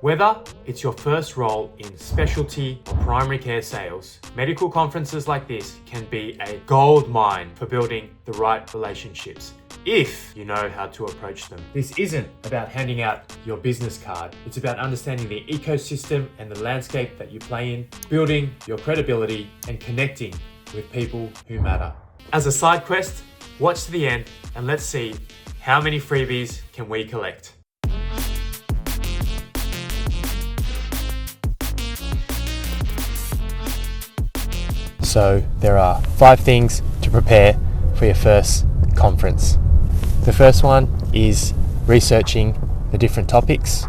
Whether it's your first role in specialty or primary care sales, medical conferences like this can be a gold mine for building the right relationships, if you know how to approach them. This isn't about handing out your business card. It's about understanding the ecosystem and the landscape that you play in, building your credibility and connecting with people who matter. As a side quest, watch to the end and let's see how many freebies can we collect. So there are 5 things to prepare for your first conference. The first one is researching the different topics,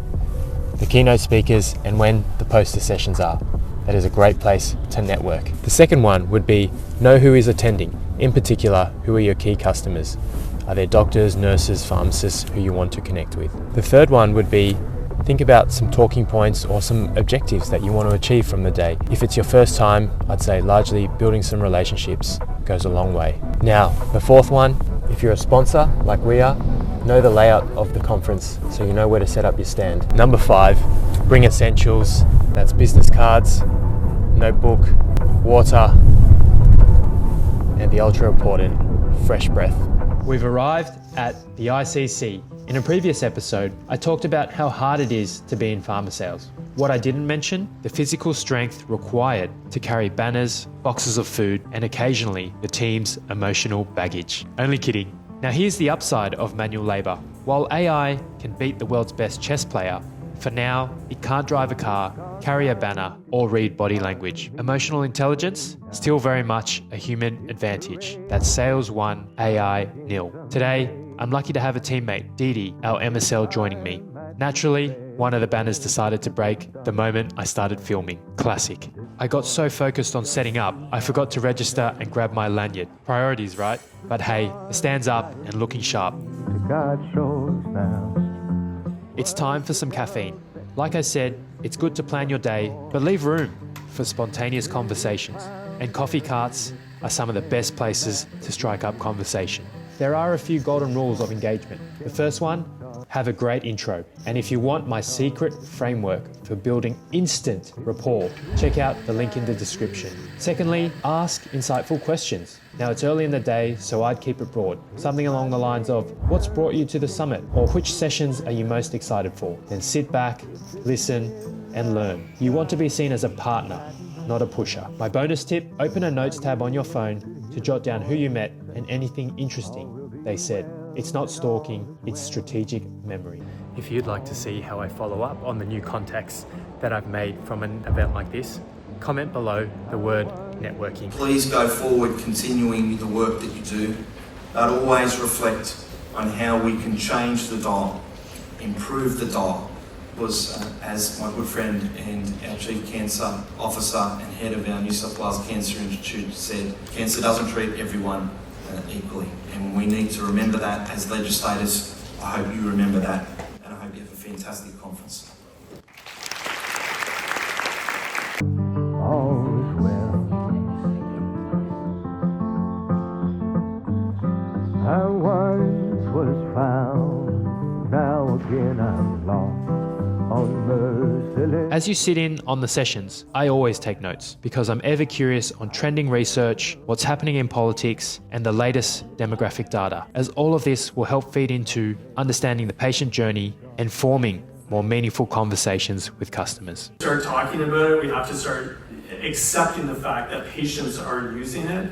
the keynote speakers, and when the poster sessions are. That is a great place to network. The second one would be know who is attending. In particular, who are your key customers? Are there doctors, nurses, pharmacists who you want to connect with? The third one would be think about some talking points or some objectives that you want to achieve from the day. If it's your first time, I'd say largely building some relationships goes a long way. Now, the fourth one, if you're a sponsor like we are, know the layout of the conference so you know where to set up your stand. Number 5, bring essentials. That's business cards, notebook, water, and the ultra important fresh breath. We've arrived at the ICC. In a previous episode, I talked about how hard it is to be in pharma sales. What I didn't mention, the physical strength required to carry banners, boxes of food, and occasionally the team's emotional baggage. Only kidding. Now here's the upside of manual labor. While AI can beat the world's best chess player, for now, it can't drive a car, carry a banner, or read body language. Emotional intelligence, still very much a human advantage. That's sales 1, AI 0. Today, I'm lucky to have a teammate, Didi, our MSL, joining me. Naturally, one of the banners decided to break the moment I started filming. Classic. I got so focused on setting up, I forgot to register and grab my lanyard. Priorities, right? But hey, the stand's up and looking sharp. It's time for some caffeine. Like I said, it's good to plan your day, but leave room for spontaneous conversations. And coffee carts are some of the best places to strike up conversation. There are a few golden rules of engagement. The first one, have a great intro. And if you want my secret framework for building instant rapport, check out the link in the description. Secondly, ask insightful questions. Now it's early in the day, so I'd keep it broad. Something along the lines of, what's brought you to the summit? Or which sessions are you most excited for? Then sit back, listen, and learn. You want to be seen as a partner, not a pusher. My bonus tip, open a notes tab on your phone to jot down who you met and anything interesting they said. It's not stalking, it's strategic memory. If you'd like to see how I follow up on the new contacts that I've made from an event like this, comment below the word networking. Please go forward continuing the work that you do, but always reflect on how we can change the dial, improve the dial. Because as my good friend and our Chief Cancer Officer and head of our New South Wales Cancer Institute said, cancer doesn't treat everyone equally. And we need to remember that as legislators. I hope you remember that, and I hope you have a fantastic conference. All is well. I once was found, now again I'm lost. As you sit in on the sessions, I always take notes because I'm ever curious on trending research, what's happening in politics, and the latest demographic data, as all of this will help feed into understanding the patient journey and forming more meaningful conversations with customers. Start talking about it, we have to start accepting the fact that patients are using it.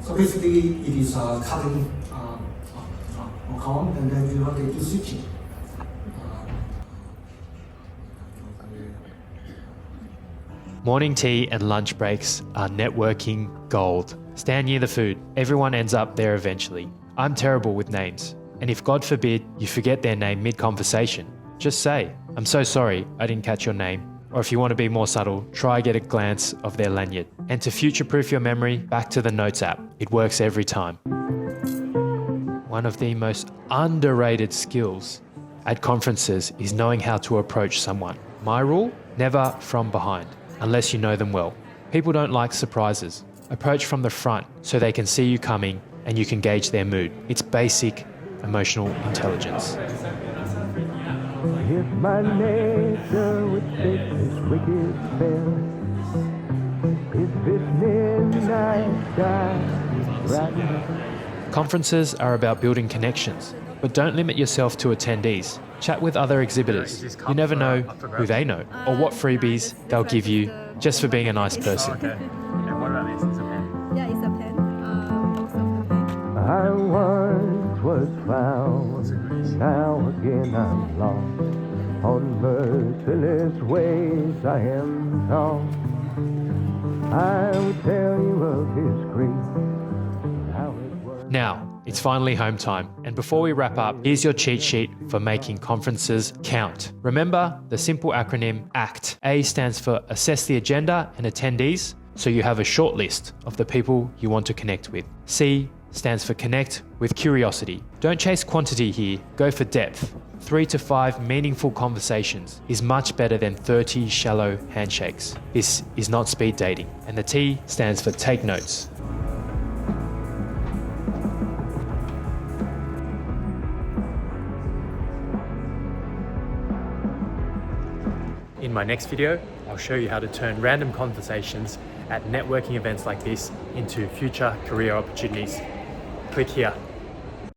So basically, it is cutting account, and then you have to do switching. Morning tea and lunch breaks are networking gold. Stand near the food. Everyone ends up there eventually. I'm terrible with names. And if God forbid you forget their name mid-conversation, just say, I'm so sorry, I didn't catch your name. Or if you want to be more subtle, try get a glance of their lanyard. And to future-proof your memory, back to the Notes app. It works every time. One of the most underrated skills at conferences is knowing how to approach someone. My rule, never from behind, unless you know them well. People don't like surprises. Approach from the front so they can see you coming and you can gauge their mood. It's basic emotional intelligence. If my nature would his spell. His midnight sky. Conferences are about building connections, but don't limit yourself to attendees. Chat with other exhibitors. You never know who they know or what freebies they'll give you just for being a nice person. And what about this? It's a pen. Yeah, it's a pen. Most of the pen. I once was found, now again I'm lost. On merciless ways I am tossed. I will tell you of his grief, how it was. Now, it's finally home time, and before we wrap up, here's your cheat sheet for making conferences count. Remember the simple acronym ACT. A stands for Assess the Agenda and Attendees, so you have a short list of the people you want to connect with. C stands for Connect with Curiosity. Don't chase quantity here, go for depth. 3 to 5 meaningful conversations is much better than 30 shallow handshakes. This is not speed dating. And the T stands for Take Notes. In my next video, I'll show you how to turn random conversations at networking events like this into future career opportunities. Click here.